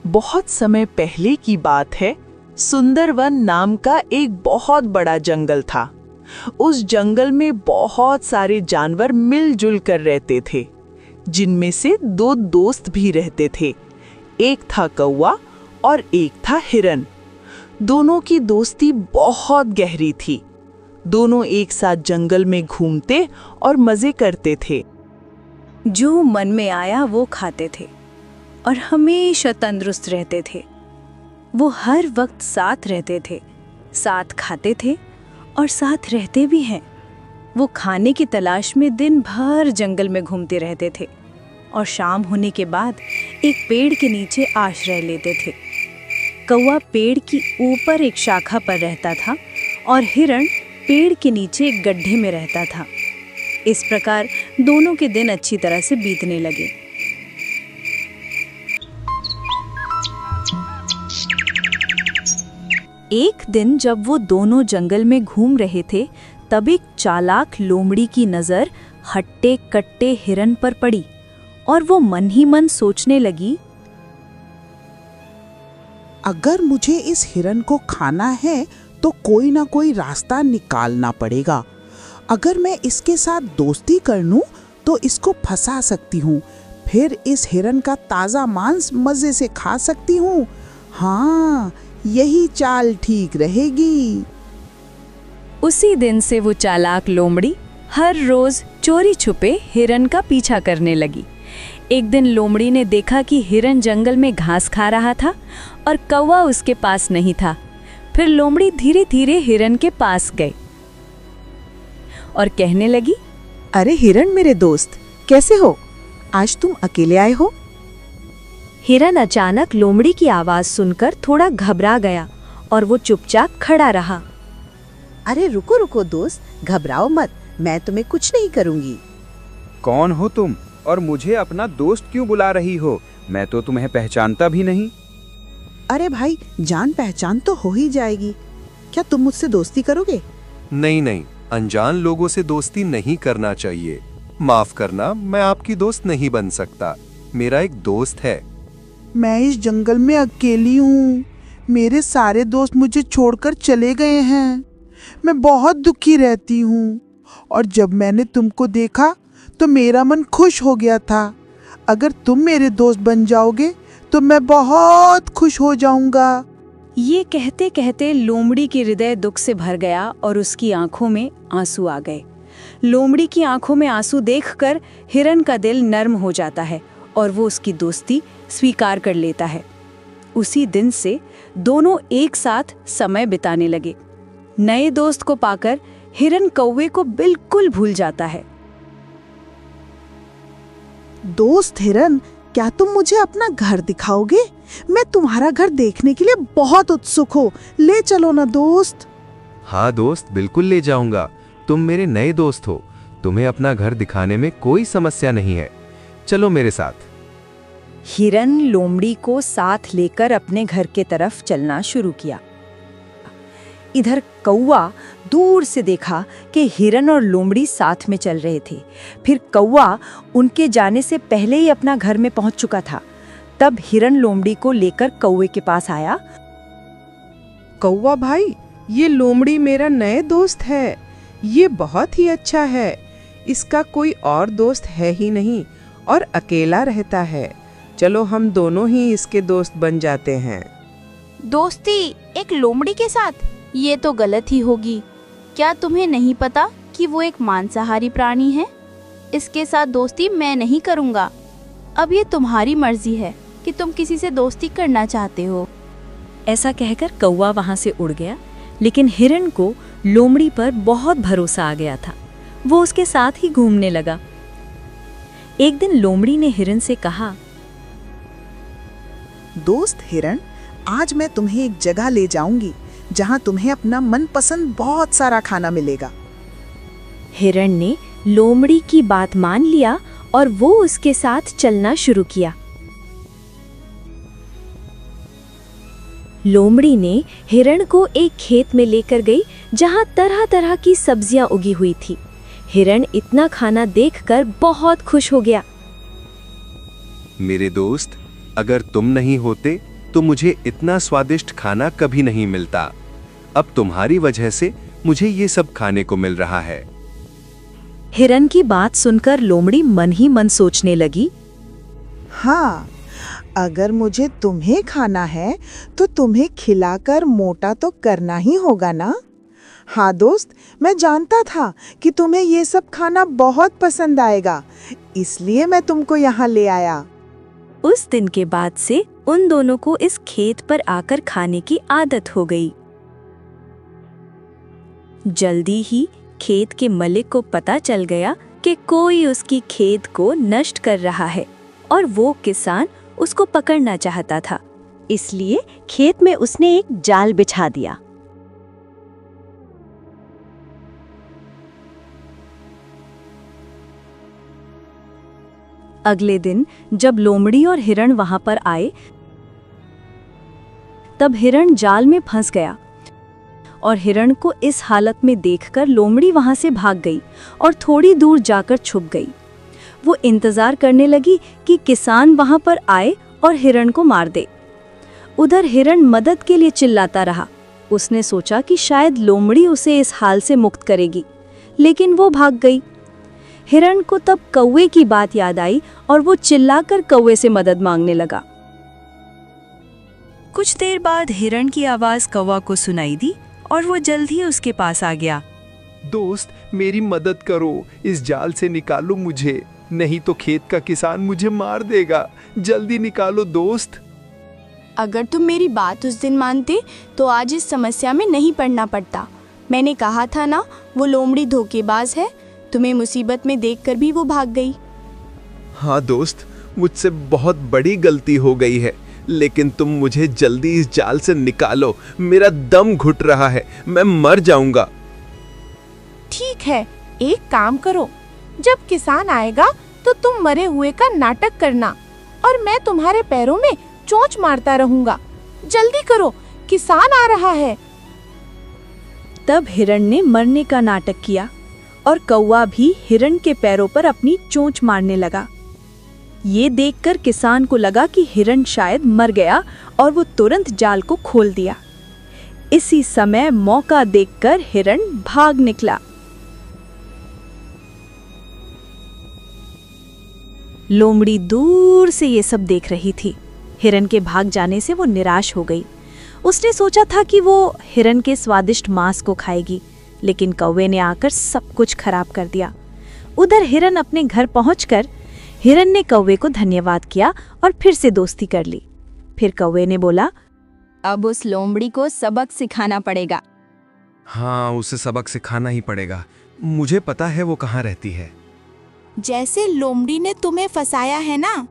बहुत समय पहले की बात है। सुंदरवन नाम का एक बहुत बड़ा जंगल था। उस जंगल में बहुत सारे जानवर मिलजुल कर रहते थे, जिनमें से दो दोस्त भी रहते थे। एक था कौवा और एक था हिरन। दोनों की दोस्ती बहुत गहरी थी। दोनों एक साथ जंगल में घूमते और मजे करते थे। जो मन में आया वो खाते थे और हमेशा तंदुरुस्त रहते थे। वो हर वक्त साथ रहते थे, साथ खाते थे और साथ रहते भी हैं। वो खाने की तलाश में दिन भर जंगल में घूमते रहते थे और शाम होने के बाद एक पेड़ के नीचे आश्रय लेते थे। कौवा पेड़ की ऊपर एक शाखा पर रहता था और हिरण पेड़ के नीचे एक गड्ढे में रहता था। इस प्रकार दोनों के दिन अच्छी तरह से बीतने लगे। एक दिन जब वो दोनों जंगल में घूम रहे थे, तब एक चालाक लोमड़ी की नजर हट्टे कट्टे हिरन पर पड़ी और वो मन ही मन सोचने लगी, अगर मुझे इस हिरन को खाना है तो कोई ना कोई रास्ता निकालना पड़ेगा। अगर मैं इसके साथ दोस्ती कर लूं तो इसको फंसा सकती हूँ, फिर इस हिरन का ताज़ा मांस मज़े से खा सकती हूँ। हाँ, यही चाल ठीक रहेगी। उसी दिन से वो चालाक लोमड़ी हर रोज चोरी छुपे हिरन का पीछा करने लगी। एक दिन लोमड़ी ने देखा कि हिरन जंगल में घास खा रहा था और कौवा उसके पास नहीं था। फिर लोमड़ी धीरे धीरे हिरन के पास गई और कहने लगी, अरे हिरन मेरे दोस्त, कैसे हो? आज तुम अकेले आए हो? हिरन अचानक लोमड़ी की आवाज सुनकर थोड़ा घबरा गया और वो चुपचाप खड़ा रहा। अरे रुको रुको दोस्त, घबराओ मत, मैं तुम्हें कुछ नहीं करूंगी। कौन हो तुम और मुझे अपना दोस्त क्यों बुला रही हो? मैं तो तुम्हें पहचानता भी नहीं। अरे भाई, जान पहचान तो हो ही जाएगी। क्या तुम मुझसे दोस्ती करोगे? नहीं नहीं, अनजान लोगों से दोस्ती नहीं करना चाहिए। माफ करना, मैं आपकी दोस्त नहीं बन सकता। मेरा एक दोस्त है। मैं इस जंगल में अकेली हूँ। मेरे सारे दोस्त मुझे छोड़कर चले गए हैं। मैं बहुत दुखी रहती हूँ और जब मैंने तुमको देखा तो मेरा मन खुश हो गया था। अगर तुम मेरे दोस्त बन जाओगे तो मैं बहुत खुश हो जाऊंगा। ये कहते कहते लोमड़ी की हृदय दुख से भर गया और उसकी आंखों में आंसू आ गए। लोमड़ी की आंखों में आंसू देखकर हिरन का दिल नर्म हो जाता है और वो उसकी दोस्ती स्वीकार कर लेता है। उसी दिन से दोनों एक साथ समय बिताने लगे। नए दोस्त को पाकर हिरन कौवे को बिल्कुल भूल जाता है। दोस्त हिरन, क्या तुम मुझे अपना घर दिखाओगे? मैं तुम्हारा घर देखने के लिए बहुत उत्सुक हूँ। ले चलो ना दोस्त। हाँ दोस्त, बिल्कुल ले जाऊंगा। तुम मेरे नए दोस्त हो, तुम्हें अपना घर दिखाने में कोई समस्या नहीं है। चलो मेरे साथ। हिरन लोमड़ी को साथ लेकर अपने घर के तरफ चलना शुरू किया। इधर कौवा दूर से देखा कि हिरन और लोमड़ी साथ में चल रहे थे। फिर कौवा उनके जाने से पहले ही अपना घर में पहुंच चुका था। तब हिरन लोमड़ी को लेकर कौवे के पास आया। कौवा भाई, ये लोमड़ी मेरा नए दोस्त है। ये बहुत ही अच्छा है। इसका कोई और दोस्त है ही नहीं और अकेला रहता है। चलो हम दोनों ही इसके दोस्त बन जाते हैं। दोस्ती एक लोमड़ी के साथ? ये तो गलत ही होगी। क्या तुम्हें नहीं पता कि वो एक मांसाहारी प्राणी है? इसके साथ दोस्ती मैं नहीं करूँगा। अब ये तुम्हारी मर्जी है कि तुम किसी से दोस्ती करना चाहते हो। ऐसा कहकर कौवा वहां से उड़ गया, लेकिन हिरन को लोमड़ी पर बहुत भरोसा आ गया था। वो उसके साथ ही घूमने लगा। एक दिन लोमड़ी ने हिरन से कहा, दोस्त हिरन, आज मैं तुम्हें एक जगह ले जाऊंगी जहां तुम्हें अपना मनपसंद बहुत सारा खाना मिलेगा। हिरन ने लोमड़ी की बात मान लिया और वो उसके साथ चलना शुरू किया। लोमड़ी ने हिरन को एक खेत में लेकर गई जहां तरह तरह की सब्जियां उगी हुई थी। हिरन इतना खाना देखकर बहुत खुश हो गया। मेरे दोस्त, अगर तुम नहीं होते तो मुझे इतना स्वादिष्ट खाना कभी नहीं मिलता। अब तुम्हारी वजह से मुझे ये सब खाने को मिल रहा है। हिरन की बात सुनकर लोमड़ी मन ही मन सोचने लगी, हाँ, अगर मुझे तुम्हें खाना है तो तुम्हें खिलाकर मोटा तो करना ही होगा ना। हाँ दोस्त, मैं जानता था कि तुम्हें ये सब खाना बहुत पसंद आएगा, इसलिए मैं तुमको यहाँ ले आया। उस दिन के बाद से उन दोनों को इस खेत पर आकर खाने की आदत हो गई। जल्दी ही खेत के मालिक को पता चल गया कि कोई उसकी खेत को नष्ट कर रहा है और वो किसान उसको पकड़ना चाहता था। इसलिए खेत में उसने एक जाल बिछा दिया। अगले दिन जब लोमड़ी और हिरण वहां पर आए, तब हिरण जाल में फंस गया और हिरण को इस हालत में देखकर लोमड़ी वहां से भाग गई और थोड़ी दूर जाकर छुप गई। वो इंतजार करने लगी कि किसान वहां पर आए और हिरण को मार दे। उधर हिरण मदद के लिए चिल्लाता रहा। उसने सोचा कि शायद लोमड़ी उसे इस हाल से मुक्त करेगी, लेकिन वो भाग गई। हिरण को तब कौवे की बात याद आई और वो चिल्लाकर कौवे से मदद मांगने लगा। कुछ देर बाद हिरण की आवाज कौवा को सुनाई दी और वो जल्द ही उसके पास आ गया। दोस्त, मेरी मदद करो, इस जाल से निकालो मुझे, नहीं तो खेत का किसान मुझे मार देगा। जल्दी निकालो दोस्त। अगर तुम मेरी बात उस दिन मानते तो आज इस समस्या में नहीं पड़ना पड़ता। मैंने कहा था ना, वो लोमड़ी धोखेबाज है। तुम्हें मुसीबत में देखकर भी वो भाग गई। हाँ दोस्त, मुझसे बहुत बड़ी गलती हो गई है, लेकिन तुम मुझे जल्दी इस जाल से निकालो। मेरा दम घुट रहा है, मैं मर जाऊंगा। ठीक है, एक काम करो, जब किसान आएगा तो तुम मरे हुए का नाटक करना और मैं तुम्हारे पैरों में चोंच मारता रहूंगा। जल्दी करो, किसान आ रहा है। तब हिरण ने मरने का नाटक किया और कौवा भी हिरण के पैरों पर अपनी चोंच मारने लगा। ये देखकर किसान को लगा कि हिरण शायद मर गया और वो तुरंत जाल को खोल दिया। इसी समय मौका देखकर हिरण भाग निकला। लोमड़ी दूर से ये सब देख रही थी। हिरण के भाग जाने से वो निराश हो गई। उसने सोचा था कि वो हिरण के स्वादिष्ट मांस को खाएगी, लेकिन कौवे ने आकर सब कुछ खराब कर दिया। उधर हिरण अपने घर पहुंचकर हिरण ने कौवे को धन्यवाद किया और फिर से दोस्ती कर ली। फिर कौवे ने बोला, अब उस लोमड़ी को सबक सिखाना पड़ेगा। हाँ, उसे सबक सिखाना ही पड़ेगा। मुझे पता है वो कहाँ रहती है। जैसे लोमड़ी ने तुम्हें फंसाया है ना,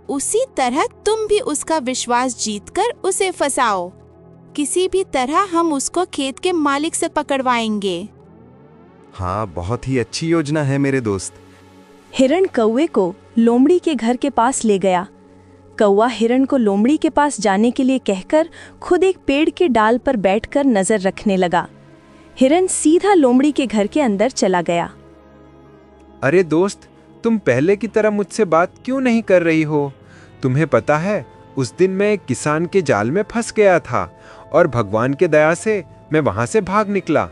उसी तरह तुम भी उसका विश्वास जीतकर उसे फंसाओ। किसी भी तरह हम उसको खेत के मालिक से पकड़वाएंगे। हाँ, बहुत ही अच्छी योजना है मेरे दोस्त। हिरण कौवे को लोमड़ी के घर के पास ले गया। कौवा हिरण को लोमड़ी के पास जाने के लिए कहकर खुद एक पेड़ के डाल पर बैठकर नजर रखने लगा। हिरण सीधा लोमड़ी के घर के अंदर चला गया। अरे दोस्त, तुम पहले की तरह मुझसे बात क्यों नहीं कर रही हो? तुम्हें पता है, उस दिन मैं एक किसान के जाल में फंस गया था और भगवान के दया से मैं वहां से भाग निकला।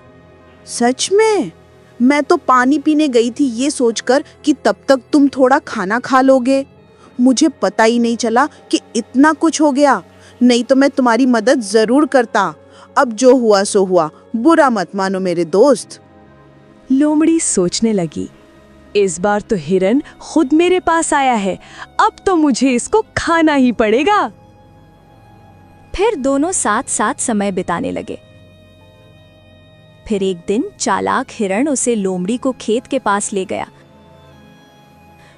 सच में? मैं तो पानी पीने गई थी ये सोचकर कि तब तक तुम थोड़ा खाना खा लोगे। मुझे पता ही नहीं चला कि इतना कुछ हो गया, नहीं तो मैं तुम्हारी मदद जरूर करता। अब जो हुआ सो हुआ, बुरा मत मानो मेरे दोस्त। लोमड़ी सोचने लगी, इस बार तो हिरण खुद मेरे पास आया है, अब तो मुझे इसको खाना ही पड़ेगा। फिर दोनों साथ साथ समय बिताने लगे। फिर एक दिन चालाक हिरण उसे लोमड़ी को खेत के पास ले गया।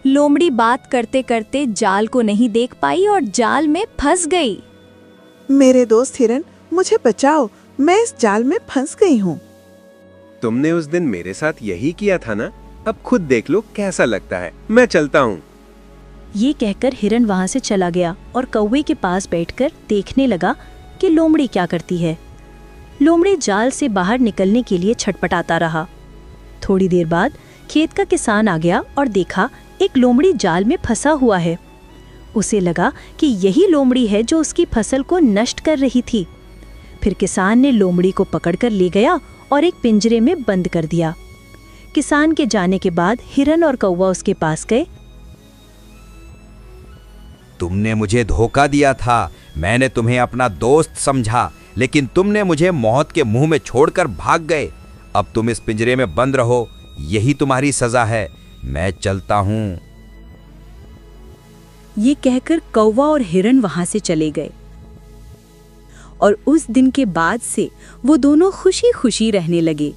लोमड़ी बात करते करते जाल को नहीं देख पाई और जाल में फंस गई। मेरे दोस्त हिरण, मुझे बचाओ, मैं इस जाल में फंस गई हूँ। तुमने उस दिन मेरे साथ यही किया था ना? अब खुद देख लो कैसा लगता है। मैं चलता हूँ। ये कहकर हिरण वहां से चला गया और कौवे के पास बैठकर देखने लगा कि लोमड़ी क्या करती है। लोमड़ी जाल से बाहर निकलने के लिए छटपटाता रहा। थोड़ी देर बाद खेत का किसान आ गया और देखा एक लोमड़ी जाल में फंसा हुआ है। उसे लगा कि यही लोमड़ी है जो उसकी फसल को नष्ट कर रही थी। फिर किसान ने लोमड़ी को पकड़कर ले गया और एक पिंजरे में बंद कर दिया। किसान के जाने के बाद हिरन और कौवा उसके पास गए। तुमने मुझे धोखा दिया था, मैंने तुम्हें अपना दोस्त समझा, लेकिन तुमने मुझे मौत के मुंह में छोड़कर भाग गए। अब तुम इस पिंजरे में बंद रहो, यही तुम्हारी सजा है। मैं चलता हूं। ये कहकर कौवा और हिरन वहां से चले गए और उस दिन के बाद से वो दोनों खुशी खुशी रहने लगे।